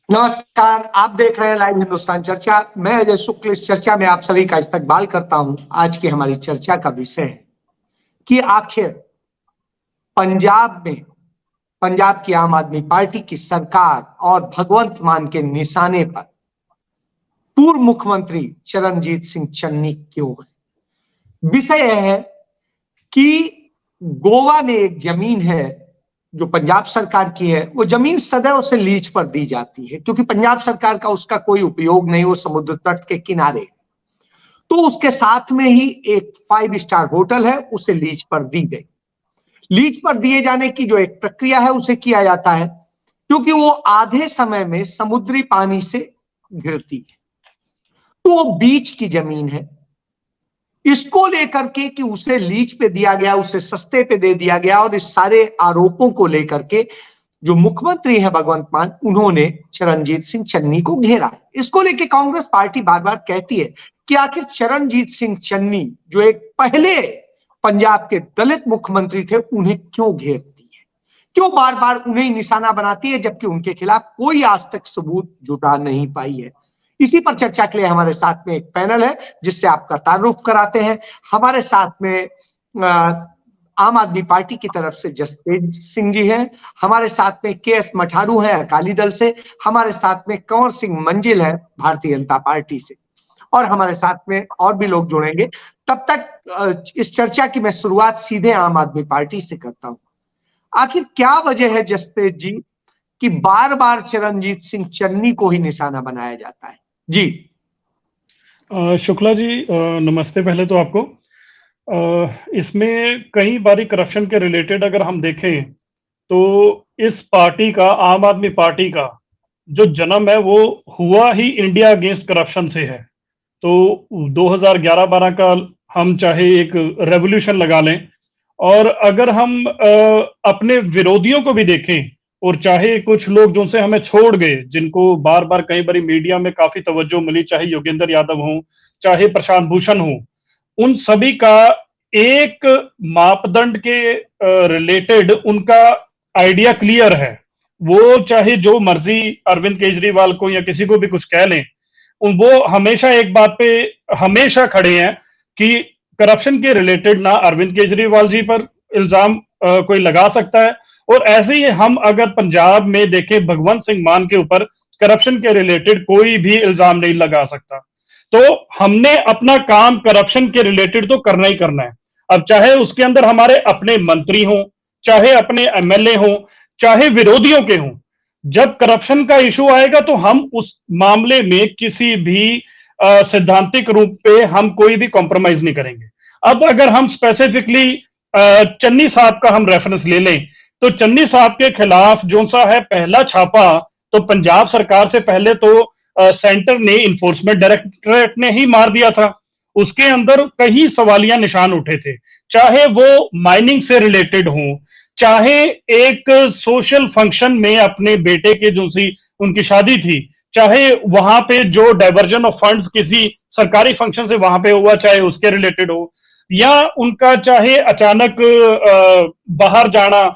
नमस्कार, आप देख रहे हैं लाइव हिंदुस्तान चर्चा। मैं अजय शुक्ल इस चर्चा में आप सभी का इस्तकबाल करता हूं। आज की हमारी चर्चा का विषय है कि आखिर पंजाब में पंजाब की आम आदमी पार्टी की सरकार और भगवंत मान के निशाने पर पूर्व मुख्यमंत्री चरणजीत सिंह चन्नी क्यों है। विषय यह है कि गोवा में एक जमीन है जो पंजाब सरकार की है। वो जमीन सदैव से लीज पर दी जाती है क्योंकि पंजाब सरकार का उसका कोई उपयोग नहीं, वो समुद्र तट के किनारे। तो उसके साथ में ही एक 5 स्टार होटल है, उसे लीज पर दी गई। लीज पर दिए जाने की जो एक प्रक्रिया है उसे किया जाता है क्योंकि वो आधे समय में समुद्री पानी से घिरती है, तो वो बीच की जमीन है। इसको लेकर के कि उसे लीज पे दिया गया, उसे सस्ते पे दे दिया गया, और इस सारे आरोपों को लेकर के जो मुख्यमंत्री हैं भगवंत मान, उन्होंने चरणजीत सिंह चन्नी को घेरा। इसको लेके कांग्रेस पार्टी बार बार कहती है कि आखिर चरणजीत सिंह चन्नी जो एक पहले पंजाब के दलित मुख्यमंत्री थे, उन्हें क्यों घेरती है, क्यों बार बार उन्हें निशाना बनाती है, जबकि उनके खिलाफ कोई आज तक सबूत जुटा नहीं पाई है। इसी पर चर्चा के लिए हमारे साथ में एक पैनल है जिससे आपका तारुफ कराते हैं। हमारे साथ में आम आदमी पार्टी की तरफ से जसतेज सिंह जी हैं, हमारे साथ में के.एस. मठारू हैं अकाली दल से, हमारे साथ में कंवर सिंह मंजिल है भारतीय जनता पार्टी से, और हमारे साथ में और भी लोग जुड़ेंगे। तब तक इस चर्चा की मैं शुरुआत सीधे आम आदमी पार्टी से करता हूं। आखिर क्या वजह है जसतेज जी कि बार बार चरणजीत सिंह चन्नी को ही निशाना बनाया जाता है? जी शुक्ला जी, नमस्ते। पहले तो आपको इसमें कई बारी करप्शन के रिलेटेड अगर हम देखें तो इस पार्टी का, आम आदमी पार्टी का जो जन्म है वो हुआ ही इंडिया अगेंस्ट करप्शन से है। तो 2011-12 का हम चाहे एक रेवोल्यूशन लगा लें, और अगर हम अपने विरोधियों को भी देखें, और चाहे कुछ लोग जो से हमें छोड़ गए, जिनको बार बार कई बारी मीडिया में काफी तवज्जो मिली, चाहे योगेंद्र यादव हो, चाहे प्रशांत भूषण हो, उन सभी का एक मापदंड के रिलेटेड उनका आइडिया क्लियर है। वो चाहे जो मर्जी अरविंद केजरीवाल को या किसी को भी कुछ कह लें, वो हमेशा एक बात पे हमेशा खड़े हैं कि करप्शन के रिलेटेड ना अरविंद केजरीवाल जी पर इल्जाम कोई लगा सकता है, और ऐसे ही हम अगर पंजाब में देखें, भगवंत सिंह मान के ऊपर करप्शन के रिलेटेड कोई भी इल्जाम नहीं लगा सकता। तो हमने अपना काम करप्शन के रिलेटेड तो करना ही करना है। अब चाहे उसके अंदर हमारे अपने मंत्री हों, चाहे अपने एमएलए हों, चाहे विरोधियों के हों, जब करप्शन का इशू आएगा तो हम उस मामले में किसी भी सैद्धांतिक रूप पे हम कोई भी कॉम्प्रोमाइज नहीं करेंगे। अब अगर हम स्पेसिफिकली चन्नी साहब का हम रेफरेंस ले लें, तो चन्नी साहब के खिलाफ जो सा है पहला छापा, तो पंजाब सरकार से पहले तो सेंटर ने, इंफोर्समेंट डायरेक्टरेट ने ही मार दिया था। उसके अंदर कई सवालिया निशान उठे थे, चाहे वो माइनिंग से रिलेटेड हो, चाहे एक सोशल फंक्शन में अपने बेटे के जो सी उनकी शादी थी, चाहे वहां पे जो डाइवर्जन ऑफ फंड्स किसी सरकारी फंक्शन से वहां पे हुआ, चाहे उसके रिलेटेड हो, या उनका चाहे अचानक बाहर जाना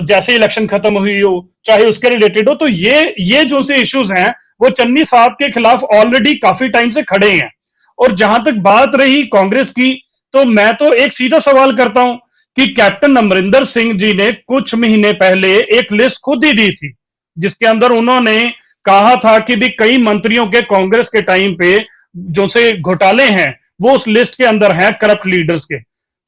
जैसे इलेक्शन खत्म हुई हो, चाहे उसके रिलेटेड हो। तो ये जो से इश्यूज हैं वो चन्नी साहब के खिलाफ ऑलरेडी काफी टाइम से खड़े हैं। और जहां तक बात रही कांग्रेस की, तो मैं तो एक सीधा सवाल करता हूं कि कैप्टन अमरिंदर सिंह जी ने कुछ महीने पहले एक लिस्ट खुद ही दी थी, जिसके अंदर उन्होंने कहा था कि भी कई मंत्रियों के कांग्रेस के टाइम पे जो से घोटाले हैं वो उस लिस्ट के अंदर हैं, करप्ट लीडर्स के।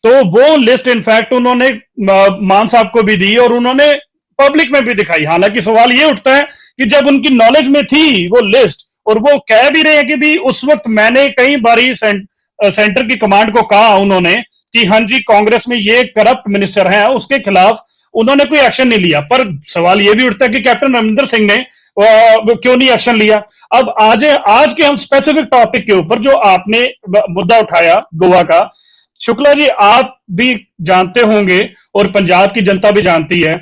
तो वो लिस्ट इनफैक्ट उन्होंने मान साहब को भी दी और उन्होंने पब्लिक में भी दिखाई। हालांकि सवाल ये उठता है कि जब उनकी नॉलेज में थी वो लिस्ट, और वो कह भी रहे हैं कि भी उस वक्त मैंने कई बारी सेंटर की कमांड को कहा उन्होंने कि हाँ जी कांग्रेस में ये करप्ट मिनिस्टर है, उसके खिलाफ उन्होंने कोई एक्शन नहीं लिया। पर सवाल ये भी उठता है कि कैप्टन अमरिंदर सिंह ने क्यों नहीं एक्शन लिया। अब आज के हम स्पेसिफिक टॉपिक के ऊपर जो आपने मुद्दा उठाया गोवा का, शुक्ला जी आप भी जानते होंगे और पंजाब की जनता भी जानती है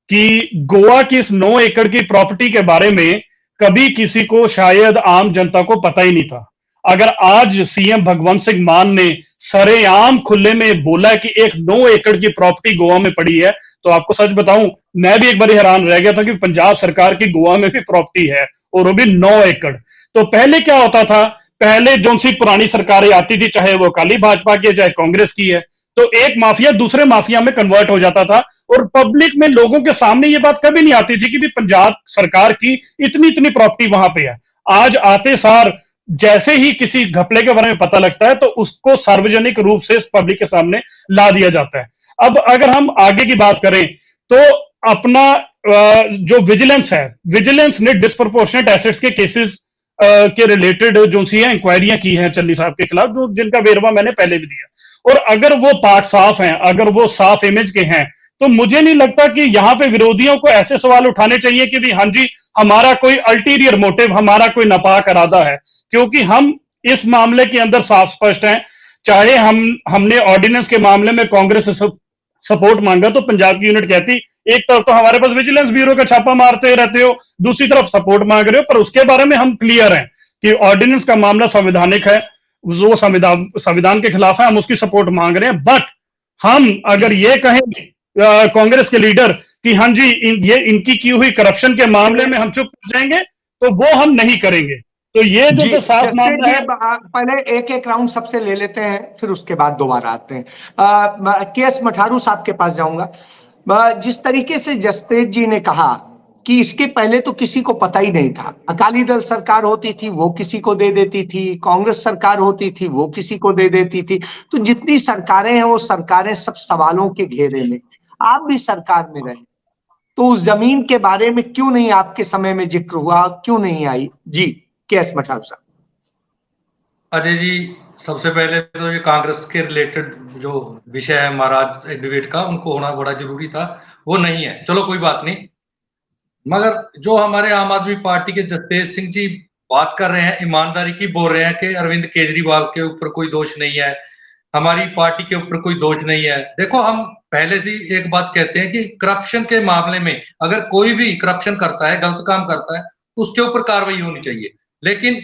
कि गोवा की इस 9 एकड़ की प्रॉपर्टी के बारे में कभी किसी को, शायद आम जनता को पता ही नहीं था। अगर आज सीएम भगवंत सिंह मान ने सरेआम खुले में बोला कि एक 9 एकड़ की प्रॉपर्टी गोवा में पड़ी है, तो आपको सच बताऊं मैं भी एक बार हैरान रह गया था कि पंजाब सरकार की गोवा में भी प्रॉपर्टी है और वो भी 9 एकड़। तो पहले क्या होता था, पहले जो सी पुरानी सरकारें आती थी, चाहे वो अकाली भाजपा की है चाहे कांग्रेस की है, तो एक माफिया दूसरे माफिया में कन्वर्ट हो जाता था और पब्लिक में लोगों के सामने ये बात कभी नहीं आती थी कि भी पंजाब सरकार की इतनी इतनी प्रॉपर्टी वहां पे है। आज आते सार जैसे ही किसी घपले के बारे में पता लगता है तो उसको सार्वजनिक रूप से पब्लिक के सामने ला दिया जाता है। अब अगर हम आगे की बात करें तो अपना जो विजिलेंस है, विजिलेंस ने डिस्प्रपोर्शनेट एसेट्स के केसेस के रिलेटेड जो सी है इंक्वायरियां की हैं चन्नी साहब के खिलाफ, जो जिनका वेरवा मैंने पहले भी दिया, और अगर वो पार्ट साफ हैं, अगर वो साफ इमेज के हैं, तो मुझे नहीं लगता कि यहां पे विरोधियों को ऐसे सवाल उठाने चाहिए कि भी हाँ जी हमारा कोई अल्टीरियर मोटिव, हमारा कोई नापाक इरादा है, क्योंकि हम इस मामले के अंदर साफ स्पष्ट हैं। चाहे हमने ऑर्डिनेंस के मामले में कांग्रेस से सपोर्ट मांगा तो पंजाब की यूनिट कहती एक तरफ तो हमारे पास विजिलेंस ब्यूरो का छापा मारते रहते हो, दूसरी तरफ सपोर्ट मांग रहे हो, पर उसके बारे में हम क्लियर हैं कि ऑर्डिनेंस का मामला संवैधानिक है, जो संविधान के खिलाफ है, हम उसकी सपोर्ट मांग रहे हैं। बट हम अगर ये कहें कांग्रेस के लीडर कि हाँ जी ये इनकी की हुई करप्शन के मामले में हम चुप कर जाएंगे, तो वो हम नहीं करेंगे। तो ये जो साफ मामला है, पहले एक एक राउंड सबसे ले लेते हैं, फिर उसके बाद दोबारा आते हैं। के.एस. मठारू साहब के पास जाऊंगा। जिस तरीके से जसतेज जी ने कहा कि इसके पहले तो किसी को पता ही नहीं था, अकाली दल सरकार होती थी वो किसी को दे देती थी, कांग्रेस सरकार होती थी वो किसी को दे देती थी, तो जितनी सरकारें हैं वो सरकारें सब सवालों के घेरे में। आप भी सरकार में रहे, तो उस जमीन के बारे में क्यों नहीं आपके समय में जिक्र हुआ, क्यों नहीं आई? जी के.एस. मठारू साहब। अजय जी, सबसे पहले तो ये कांग्रेस के रिलेटेड जो विषय है हमारा डिबेट का, उनको होना बड़ा जरूरी था, वो नहीं है, चलो कोई बात नहीं। मगर जो हमारे आम आदमी पार्टी के जसतेज सिंह जी बात कर रहे हैं, ईमानदारी की बोल रहे हैं कि अरविंद केजरीवाल के ऊपर कोई दोष नहीं है, हमारी पार्टी के ऊपर कोई दोष नहीं है। देखो, हम पहले से एक बात कहते हैं कि करप्शन के मामले में अगर कोई भी करप्शन करता है, गलत काम करता है, तो उसके ऊपर कार्रवाई होनी चाहिए। लेकिन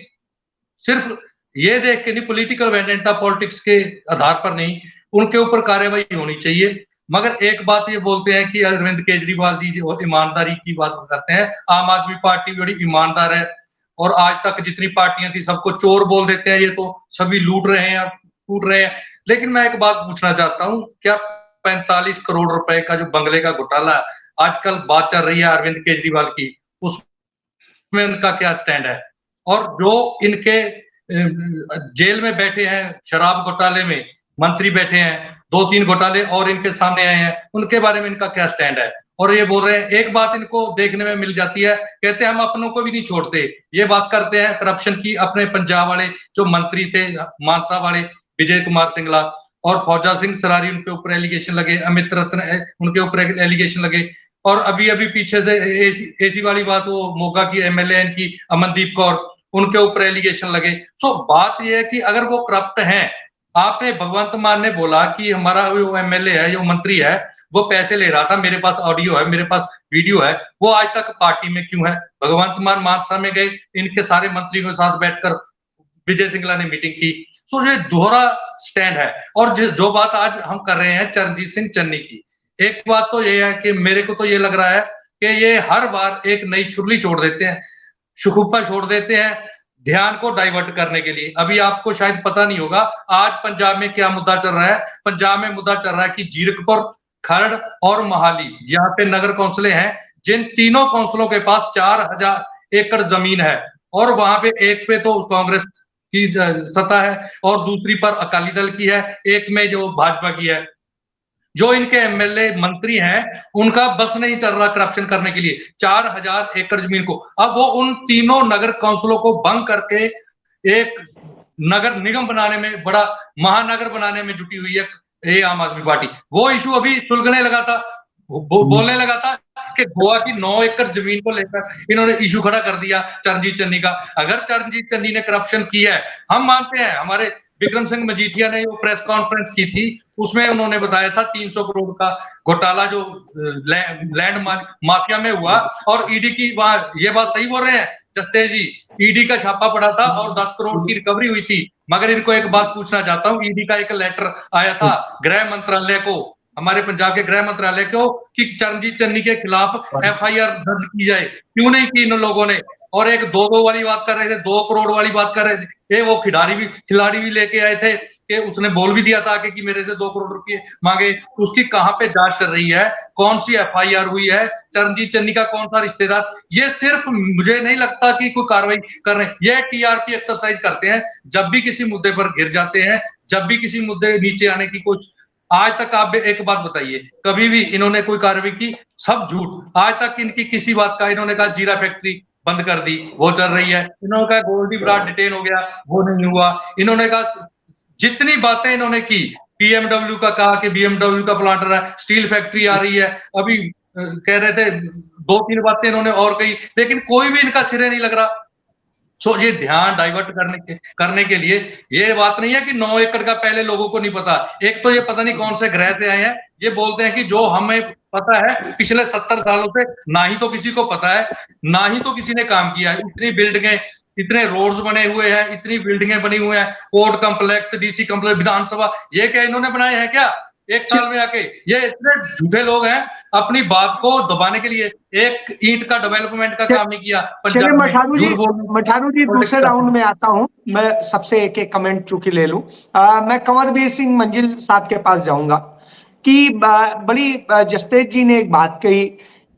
सिर्फ ये देख के नहीं, पॉलिटिकल वेंडेंटा पॉलिटिक्स के आधार पर नहीं, उनके ऊपर कार्रवाई होनी चाहिए। मगर एक बात ये बोलते हैं कि अरविंद केजरीवाल जी जो ईमानदारी की बात करते हैं, आम आदमी पार्टी बड़ी ईमानदार है और आज तक जितनी पार्टियां थी सबको चोर बोल देते हैं, ये तो सभी लूट रहे हैं, टूट रहे हैं। लेकिन मैं एक बात पूछना चाहता हूँ, क्या 45 करोड़ रुपए का जो बंगले का घोटाला आजकल बात चल रही है अरविंद केजरीवाल की, उसमें उनका क्या स्टैंड है? और जो इनके जेल में बैठे हैं शराब घोटाले में, मंत्री बैठे हैं, 2-3 घोटाले और इनके सामने आए हैं, उनके बारे में इनका क्या स्टैंड है? और ये बोल रहे हैं, एक बात इनको देखने में मिल जाती है, कहते हैं हम अपनों को भी नहीं छोड़ते। ये बात करते हैं करप्शन की, अपने पंजाब वाले जो मंत्री थे, मानसा वाले विजय कुमार सिंगला और फौजा सिंह सरारी, उनके ऊपर एलिगेशन लगे, अमित रत्न उनके ऊपर एलिगेशन लगे, और अभी अभी पीछे से एसी वाली बात, वो मोगा की एमएलए की अमनदीप कौर, उनके ऊपर एलिगेशन लगे। सो बात यह है कि अगर वो करप्ट हैं, आपने भगवंत मान ने बोला कि हमारा वो एमएलए है, जो मंत्री है, वो पैसे ले रहा था, मेरे पास ऑडियो है, मेरे पास वीडियो है, वो आज तक पार्टी में क्यों है? भगवंत मान मानसा में गए, इनके सारे मंत्रियों के साथ बैठकर विजय सिंगला ने मीटिंग की। तो ये दोहरा स्टैंड है। और जो बात आज हम कर रहे हैं चरणजीत सिंह चन्नी की, एक बात तो ये है कि मेरे को तो ये लग रहा है कि ये हर बार एक नई छुरली छोड़ देते हैं, शुकुफा छोड़ देते हैं ध्यान को डाइवर्ट करने के लिए। अभी आपको शायद पता नहीं होगा, आज पंजाब में क्या मुद्दा चल रहा है। पंजाब में मुद्दा चल रहा है कि जीरकपुर, खरड़ और मोहाली, यहाँ पे नगर कौंसलें हैं, जिन तीनों कौंसलों के पास 4000 एकड़ जमीन है, और वहां पे एक पे तो कांग्रेस की सत्ता है और दूसरी पर अकाली दल की है, एक में जो भाजपा की है। जो इनके एमएलए मंत्री हैं, उनका बस नहीं चल रहा करप्शन करने के लिए 4000 एकड़ जमीन को। अब वो उन तीनों नगर काउंसिलों को भंग करके एक नगर निगम बनाने में, बड़ा महानगर बनाने में जुटी हुई है ये आम आदमी पार्टी। वो इशू अभी सुलगने लगा था, बोलने लगा था कि गोवा की 9 एकड़ जमीन को लेकर इन्होंने इशू खड़ा कर दिया चरणजीत चन्नी का। अगर चरणजीत चन्नी ने करप्शन किया है, हम मानते हैं, हमारे विक्रम सिंह मजीठिया ने वो प्रेस कॉन्फ्रेंस की थी, उसमें उन्होंने बताया था 300 करोड़ का घोटाला जो लैंड माफिया में हुआ, और ईडी की वहां, ये बात सही बोल रहे हैं जसतेज जी, ईडी का छापा पड़ा था और 10 करोड़ की रिकवरी हुई थी। मगर इनको एक बात पूछना चाहता हूँ, ईडी का एक लेटर आया था गृह मंत्रालय को, हमारे पंजाब के गृह मंत्रालय को, कि चरणजीत चन्नी के खिलाफ एफआईआर दर्ज की जाए, क्यों नहीं की इन लोगों ने? और एक 2-2 वाली बात कर रहे थे, 2 करोड़ वाली बात कर रहे थे। ये वो खिलाड़ी भी लेके आए थे कि उसने बोल भी दिया था कि मेरे से 2 करोड़ रुपए मांगे। उसकी कहां पे जांच चल रही है, कौन सी एफआईआर हुई है, चरणजीत चन्नी का कौन सा रिश्तेदार, ये सिर्फ मुझे नहीं लगता कि कोई कार्रवाई कर रहे हैं। ये टीआरपी एक्सरसाइज करते हैं जब भी किसी मुद्दे पर गिर जाते हैं, जब भी किसी मुद्दे नीचे आने की कुछ। आज तक आप एक बात बताइए, कभी भी इन्होंने कोई कार्रवाई की? सब झूठ। आज तक इनकी किसी बात का, इन्होंने कहा जीरा फैक्ट्री बंद कर दी, वो चल रही है। इन्होंने कहा गोल्डी ब्राड डिटेन हो गया, वो नहीं हुआ। इन्होंने कहा जितनी बातें इन्होंने की, बीएमडब्ल्यू का कहा कि बीएमडब्ल्यू का प्लांट रहा है, स्टील फैक्ट्री आ रही है, अभी कह रहे थे 2-3 बातें इन्होंने और कही, लेकिन कोई भी इनका सिरे नहीं लग रहा। सो ये ध्यान डाइवर्ट करने के लिए, ये बात नहीं है कि 9 एकड़ का पहले लोगों को नहीं पता। एक तो ये पता नहीं कौन से ग्रह से आए हैं, ये बोलते हैं कि जो हमें पता है पिछले 70 सालों से, ना ही तो किसी को पता है, ना ही तो किसी ने काम किया है। इतनी बिल्डिंगें, इतने रोड्स बने हुए हैं, इतनी बिल्डिंगें बनी हुई हैं, कोर्ट कॉम्प्लेक्स, डीसी कॉम्प्लेक्स, विधानसभा, ये क्या इन्होंने बनाए हैं क्या एक साल में आके? ये इतने झूठे लोग हैं, अपनी बात को दबाने के लिए एक ईंट का डेवलपमेंट का काम नहीं किया। चलिए मठारू जी दूसरे राउंड में आता हूं। मैं सबसे एक कमेंट चूंकि ले लूं, मैं कंवरवीर सिंह मंजिल साहब के पास जाऊंगा कि बड़ी जस्तेज जी ने एक बात कही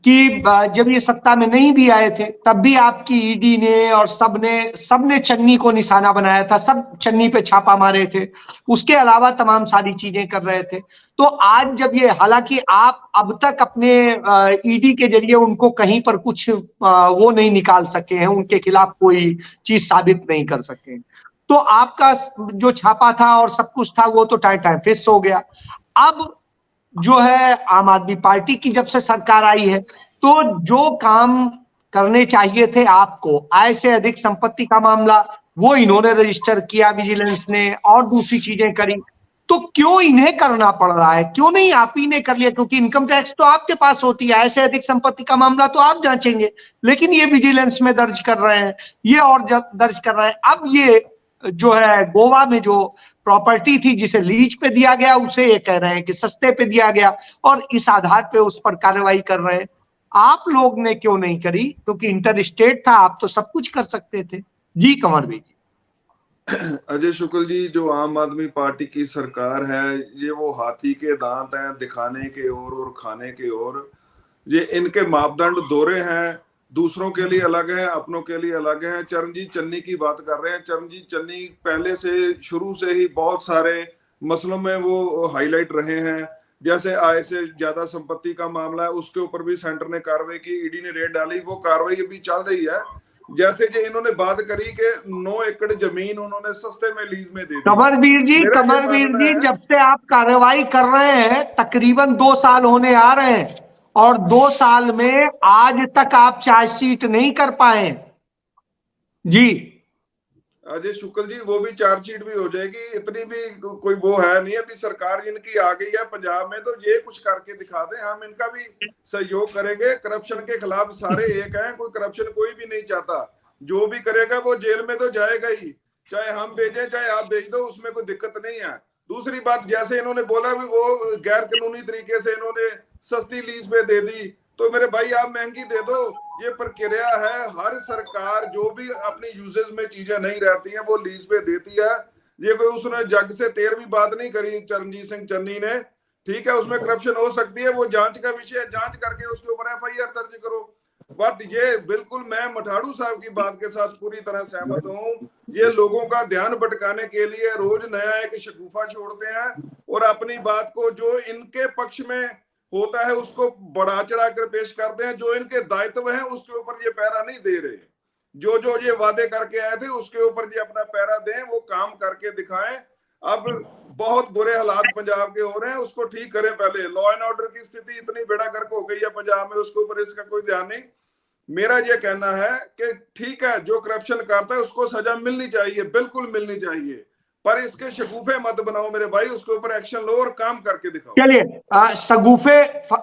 कि जब ये सत्ता में नहीं भी आए थे तब भी आपकी ईडी ने और सबने चन्नी को निशाना बनाया था, सब चन्नी पे छापा मारे थे, उसके अलावा तमाम सारी चीजें कर रहे थे। तो आज जब ये, हालांकि आप अब तक अपने ईडी के जरिए उनको कहीं पर कुछ वो नहीं निकाल सके हैं, उनके खिलाफ कोई चीज साबित नहीं कर सके, तो आपका जो छापा था और सब कुछ था वो तो टाइम फिक्स हो गया। अब जो है आम आदमी पार्टी की जब से सरकार आई है, तो जो काम करने चाहिए थे आपको, आय से अधिक संपत्ति का मामला, वो इन्होंने रजिस्टर किया विजिलेंस ने, और दूसरी चीजें करी, तो क्यों इन्हें करना पड़ रहा है? क्यों नहीं आप ही ने कर लिया? क्योंकि इनकम टैक्स तो आपके पास होती है, आय से अधिक संपत्ति का मामला तो आप जांचेंगे, लेकिन ये विजिलेंस में दर्ज कर रहे हैं, ये और दर्ज कर रहे हैं। अब ये जो है गोवा में जो प्रॉपर्टी थी जिसे लीज पे दिया गया, उसे ये कह रहे हैं कि सस्ते पे दिया गया, और इस आधार पे उस पर कार्रवाई कर रहे हैं। आप लोग ने क्यों नहीं करी? क्योंकि इंटर स्टेट था, आप तो सब कुछ कर सकते थे। जी कंवरवीर जी। अजय शुक्ल जी, जो आम आदमी पार्टी की सरकार है, ये वो हाथी के दांत हैं, दिखाने के और खाने के और। ये इनके मापदंड दोहरे हैं, दूसरों के लिए अलग है, अपनों के लिए अलग है। चरणजीत चन्नी की बात कर रहे हैं, चरणजीत चन्नी पहले से शुरू से ही बहुत सारे मसलों में वो हाईलाइट रहे हैं। जैसे आय से ज्यादा संपत्ति का मामला है, उसके ऊपर भी सेंटर ने कार्रवाई की, ईडी ने रेड डाली, वो कार्रवाई अभी चल रही है। जैसे कि इन्होंने बात करी कि 9 एकड़ जमीन उन्होंने सस्ते में लीज में दे दी। कंवरवीर जी जब से आप कार्रवाई कर रहे हैं तकरीबन 2 साल होने आ रहे हैं, और 2 साल में आज तक आप चार्जशीट नहीं कर पाए। जी अजय शुक्ल जी, वो भी चार्जशीट भी हो जाएगी, इतनी भी कोई वो है नहीं। अभी सरकार इनकी आ गई है पंजाब में, तो ये कुछ करके दिखा दें, हम इनका भी सहयोग करेंगे। करप्शन के खिलाफ सारे एक हैं, कोई करप्शन कोई भी नहीं चाहता। जो भी करेगा वो जेल में तो जाएगा ही, चाहे हम भेजें चाहे आप भेज दो, उसमें कोई दिक्कत नहीं है। दूसरी बात, जैसे इन्होंने बोला भी वो गैर कानूनी तरीके से इन्होंने सस्ती लीज पे दे दी, तो मेरे भाई आप महंगी दे दो, ये प्रक्रिया है। हर सरकार जो भी अपनी यूजेज में चीजें नहीं रहती हैं वो लीज पे देती है। ये कोई उसने जग से 13वीं बात नहीं करी चरणजीत सिंह चन्नी ने, ठीक है। उसमें करप्शन हो सकती है, वो जांच का विषय है, जांच करके उसके ऊपर एफआईआर दर्ज करो। बट ये बिल्कुल मैं मठाड़ू साहब की बात के साथ पूरी तरह सहमत हूँ। ये लोगों का ध्यान भटकाने के लिए रोज नया एक शगुफा छोड़ते हैं, और अपनी बात को जो इनके पक्ष में होता है उसको बढ़ा चढ़ा कर पेश करते हैं। जो इनके दायित्व है उसके ऊपर ये पैरा नहीं दे रहे। जो ये वादे करके आए थे उसके ऊपर ये अपना पैरा दें, वो काम करके दिखाएं। अब बहुत बुरे हालात पंजाब के हो रहे हैं, उसको ठीक करें पहले। लॉ एंड ऑर्डर की स्थिति इतनी बेड़ा गर्क हो गई है पंजाब में, उसके ऊपर इसका कोई ध्यान नहीं। मेरा ये कहना है कि ठीक है, जो करप्शन करता है उसको सजा मिलनी चाहिए, बिल्कुल मिलनी चाहिए, पर इसके शगुफे मत बनाओ मेरे भाई, उसके ऊपर एक्शन लो और काम करके दिखाओ। चलिए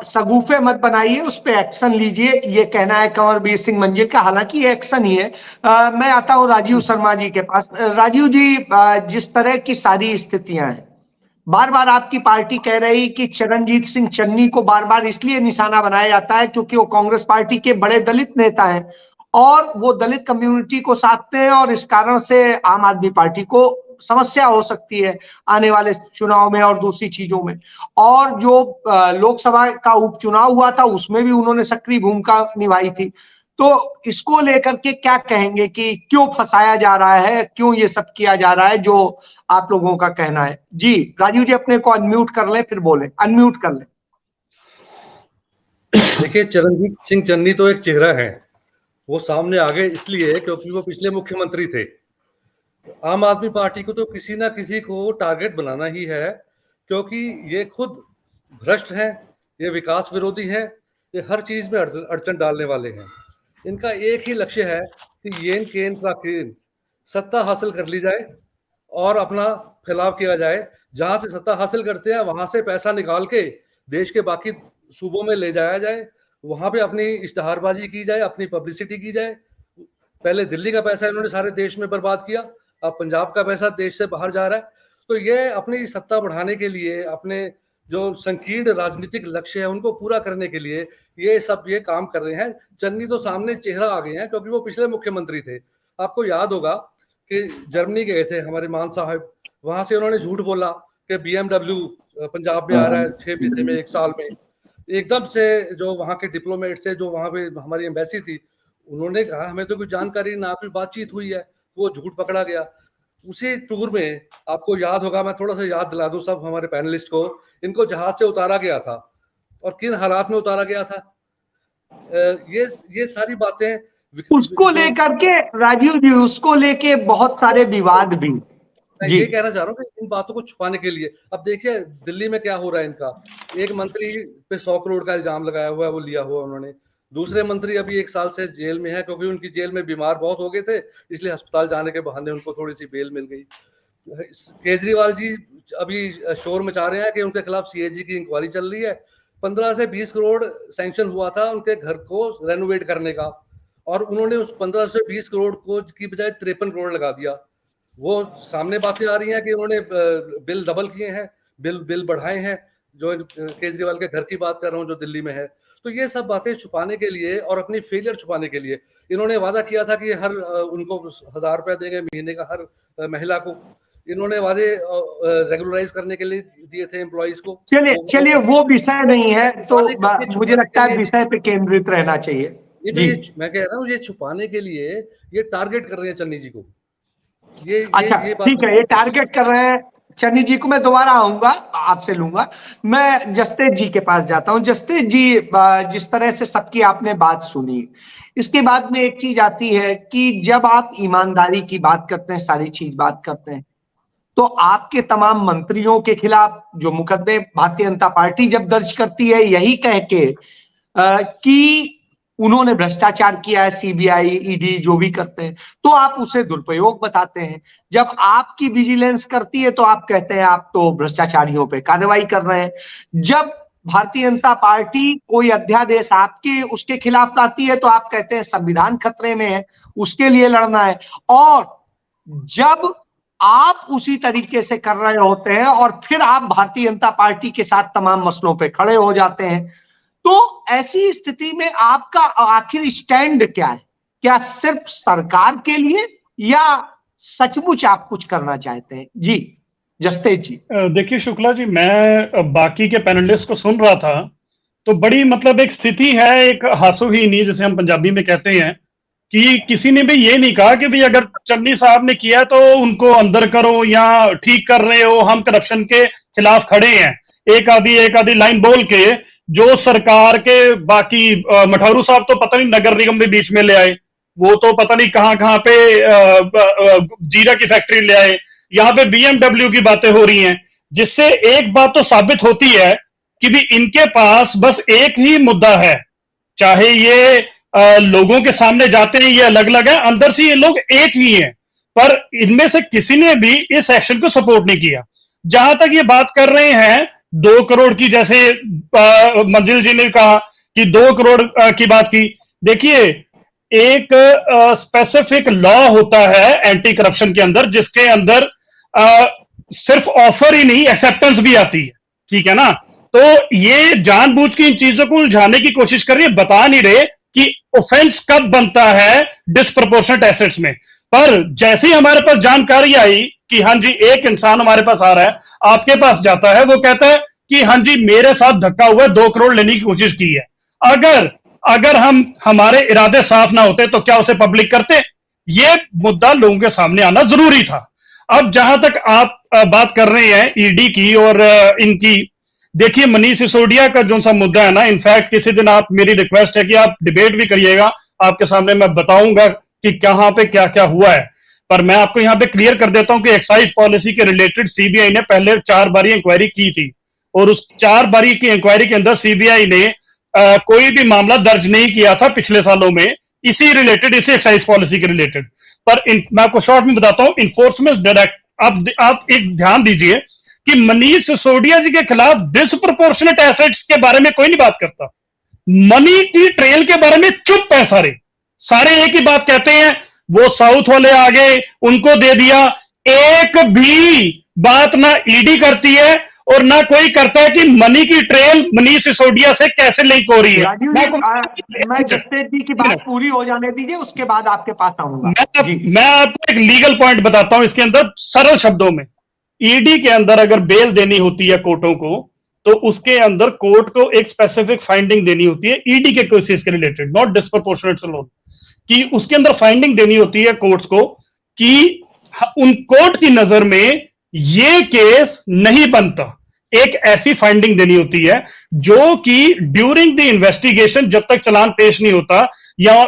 सगुफे मत बनाइए, उस पे एक्शन लीजिए, ये कहना है कंवरवीर सिंह मंजिल का। हालांकि ये एक्शन ही है। मैं आता हूं राजीव शर्मा जी के पास। राजीव जी, जिस तरह की सारी स्थितियां हैं, बार बार आपकी पार्टी कह रही कि चरणजीत सिंह चन्नी को बार बार इसलिए निशाना बनाया जाता है क्योंकि वो कांग्रेस पार्टी के बड़े दलित नेता हैं, और वो दलित कम्युनिटी को साधते हैं, और इस कारण से आम आदमी पार्टी को समस्या हो सकती है आने वाले चुनाव में और दूसरी चीजों में। और जो लोकसभा का उपचुनाव हुआ था उसमें भी उन्होंने सक्रिय भूमिका निभाई थी। तो इसको लेकर के क्या कहेंगे कि क्यों फंसाया जा रहा है, क्यों ये सब किया जा रहा है, जो आप लोगों का कहना है? जी राजीव जी, अपने को अनम्यूट कर लें, फिर बोले, अनम्यूट कर लें। देखिए, चरणजीत सिंह चन्नी तो एक चेहरा है, वो सामने आ गए इसलिए क्योंकि वो पिछले मुख्यमंत्री थे। आम आदमी पार्टी को तो किसी ना किसी को टारगेट बनाना ही है, क्योंकि ये खुद भ्रष्ट हैं, ये विकास विरोधी हैं, ये हर चीज में अड़चन डालने वाले हैं। इनका एक ही लक्ष्य है कि येन केन प्राकेन सत्ता हासिल कर ली जाए और अपना फैलाव किया जाए। जहां से सत्ता हासिल करते हैं वहां से पैसा निकाल के देश के बाकी सूबों में ले जाया जाए, वहां पे अपनी इश्तहारबाजी की जाए, अपनी पब्लिसिटी की जाए। पहले दिल्ली का पैसा इन्होंने सारे देश में बर्बाद किया, अब पंजाब का पैसा देश से बाहर जा रहा है। तो ये अपनी सत्ता बढ़ाने के लिए, अपने जो संकीर्ण राजनीतिक लक्ष्य है उनको पूरा करने के लिए ये काम कर रहे हैं। चन्नी तो सामने चेहरा आ गए हैं क्योंकि वो पिछले मुख्यमंत्री थे। आपको याद होगा कि जर्मनी गए थे हमारे मान साहब, वहां से उन्होंने झूठ बोला कि BMW पंजाब में आ रहा है 6 महीने में, 1 साल में। एकदम से जो वहां के डिप्लोमेट थे, जो वहां पे हमारी एम्बेसी थी, उन्होंने कहा हमें तो कोई जानकारी ना, कोई बातचीत हुई है, वो झूठ पकड़ा गया। उसी टूर में आपको याद होगा, मैं थोड़ा सा याद दिला दूं सब हमारे पैनलिस्ट को, इनको जहाज से उतारा गया था और किन हालात में उतारा गया था। ये सारी बातें उसको लेकर के राजीव जी, उसको लेके बहुत सारे विवाद भी। मैं ये कहना चाह रहा हूँ कि इन बातों को छुपाने के लिए, अब देखिए दिल्ली में क्या हो रहा है इनका। एक मंत्री पे 100 करोड़ का इल्जाम लगाया हुआ है, वो लिया हुआ उन्होंने। दूसरे मंत्री अभी 1 साल से जेल में है क्योंकि उनकी जेल में बीमार बहुत हो गए थे, इसलिए अस्पताल जाने के बहाने उनको थोड़ी सी बेल मिल गई। केजरीवाल जी अभी शोर मचा रहे हैं कि उनके खिलाफ CAG की इंक्वायरी चल रही है। 15 से 20 करोड़ सैंक्शन हुआ था उनके घर को रेनोवेट करने का, और उन्होंने उस 15 से 20 करोड़ को की बजाय 53 करोड़ लगा दिया। वो सामने बातें आ रही हैं कि उन्होंने बिल डबल किए हैं, बिल बढ़ाए हैं। जो केजरीवाल के घर की बात कर रहा हूँ जो दिल्ली में है। तो ये सब बातें छुपाने के लिए और अपनी फेलियर छुपाने के लिए इन्होंने वादा किया था कि हर उनको 1000 रुपया देंगे महीने का हर महिला को। इन्होंने वादे रेगुलराइज करने के लिए दिए थे एम्प्लॉइज को। चलिए वो विषय नहीं है, तो मुझे लगता है विषय पे केंद्रित रहना चाहिए। मैं कह रहा हूँ ये छुपाने के लिए ये टारगेट कर रहे हैं चन्नी जी को। अच्छा ठीक है, ये टारगेट कर रहे हैं चन्नी जी को। मैं दोबारा आऊंगा, आपसे लूंगा। मैं जस्तेज जी के पास जाता हूं। जस्तेज जी, जिस तरह से सबकी आपने बात सुनी, इसके बाद में एक चीज आती है कि जब आप ईमानदारी की बात करते हैं, सारी चीज बात करते हैं, तो आपके तमाम मंत्रियों के खिलाफ जो मुकदमे भारतीय जनता पार्टी जब दर्ज करती है यही कह के कि उन्होंने भ्रष्टाचार किया है, CBI ED जो भी करते हैं, तो आप उसे दुरुपयोग बताते हैं। जब आपकी विजिलेंस करती है तो आप कहते हैं आप तो भ्रष्टाचारियों पे कार्रवाई कर रहे हैं। जब भारतीय जनता पार्टी कोई अध्यादेश आपके उसके खिलाफ लाती है तो आप कहते हैं संविधान खतरे में है, उसके लिए लड़ना है। और जब आप उसी तरीके से कर रहे होते हैं और फिर आप भारतीय जनता पार्टी के साथ तमाम मसलों पे खड़े हो जाते हैं, तो ऐसी स्थिति में आपका आखिर स्टैंड क्या है? क्या सिर्फ सरकार के लिए या सचमुच आप कुछ करना चाहते हैं? जी जस्तेज जी। देखिए शुक्ला जी, मैं बाकी के पैनलिस्ट को सुन रहा था तो बड़ी मतलब एक स्थिति है, एक हासोहीनी जिसे हम पंजाबी में कहते हैं, कि किसी ने भी ये नहीं कहा कि भाई अगर चन्नी साहब ने किया तो उनको अंदर करो या ठीक कर रहे हो, हम करप्शन के खिलाफ खड़े हैं। एक आधी लाइन बोल के जो सरकार के बाकी मठारू साहब तो पता नहीं नगर निगम में बीच में ले आए, वो तो पता नहीं कहां पे जीरा की फैक्ट्री ले आए, यहाँ पे BMW की बातें हो रही हैं, जिससे एक बात तो साबित होती है कि भी इनके पास बस एक ही मुद्दा है। चाहे ये लोगों के सामने जाते हैं ये अलग अलग है, अंदर से ये लोग एक ही हैं। पर इनमें से किसी ने भी इस एक्शन को सपोर्ट नहीं किया। जहां तक ये बात कर रहे हैं 2 करोड़ की, जैसे मंजिल जी ने कहा कि 2 करोड़ की बात की, देखिए एक स्पेसिफिक लॉ होता है एंटी करप्शन के अंदर, जिसके अंदर सिर्फ ऑफर ही नहीं एक्सेप्टेंस भी आती है, ठीक है ना। तो ये जानबूझ के इन चीजों को उलझाने की कोशिश कर रही है, बता नहीं रहे कि ऑफेंस कब बनता है डिस्प्रपोर्शनेट एसेट्स में। पर जैसे ही हमारे पास जानकारी आई कि हाँ जी एक इंसान हमारे पास आ रहा है, आपके पास जाता है, वो कहता है कि हाँ जी मेरे साथ धक्का हुआ, 2 करोड़ लेने की कोशिश की है। अगर हमारे इरादे साफ ना होते तो क्या उसे पब्लिक करते? ये मुद्दा लोगों के सामने आना जरूरी था। अब जहां तक आप बात कर रहे हैं ईडी की और इनकी, देखिए मनीष सिसोदिया का जो सा मुद्दा है ना, इनफैक्ट किसी दिन आप, मेरी रिक्वेस्ट है कि आप डिबेट भी करिएगा, आपके सामने मैं बताऊंगा कि कहां पे क्या क्या हुआ है। पर मैं आपको यहां पे क्लियर कर देता हूं कि एक्साइज पॉलिसी के रिलेटेड सीबीआई ने पहले 4 बारी इंक्वायरी की थी, और उस 4 बारी की इंक्वायरी के अंदर सीबीआई ने कोई भी मामला दर्ज नहीं किया था पिछले सालों में, इसी रिलेटेड, इसी एक्साइज पॉलिसी के रिलेटेड। पर मैं आपको शॉर्ट में बताता हूं, इन्फोर्समेंट डायरेक्ट, आप एक ध्यान दीजिए कि मनीष सिसोदिया जी के खिलाफ डिसप्रोपोर्शनेट एसेट्स के बारे में कोई नहीं बात करता, मनी की ट्रेल के बारे में चुप है सारे एक ही बात कहते हैं, वो साउथ वाले आ गए उनको दे दिया। एक भी बात ना ईडी करती है और ना कोई करता है कि मनी की ट्रेल मनीष सिसोदिया से कैसे लिंक हो रही है। मैं जसतेज जी की बात पूरी हो जाने दीजिए, उसके बाद आपके पास आऊंगा। मैं आपको एक लीगल पॉइंट बताता हूं इसके अंदर सरल शब्दों में। ईडी के अंदर अगर बेल देनी होती है कोर्टों को, तो उसके अंदर कोर्ट को एक स्पेसिफिक फाइंडिंग देनी होती है ईडी के केसेस के रिलेटेड, नॉट डिस्प्रोपोर्शनेट लोन, कि उसके अंदर फाइंडिंग देनी होती है कोर्ट्स को कि उन कोर्ट की नजर में ये केस नहीं बनता। एक ऐसी फाइंडिंग देनी होती है जो कि ड्यूरिंग द इन्वेस्टिगेशन, जब तक चालान पेश नहीं होता या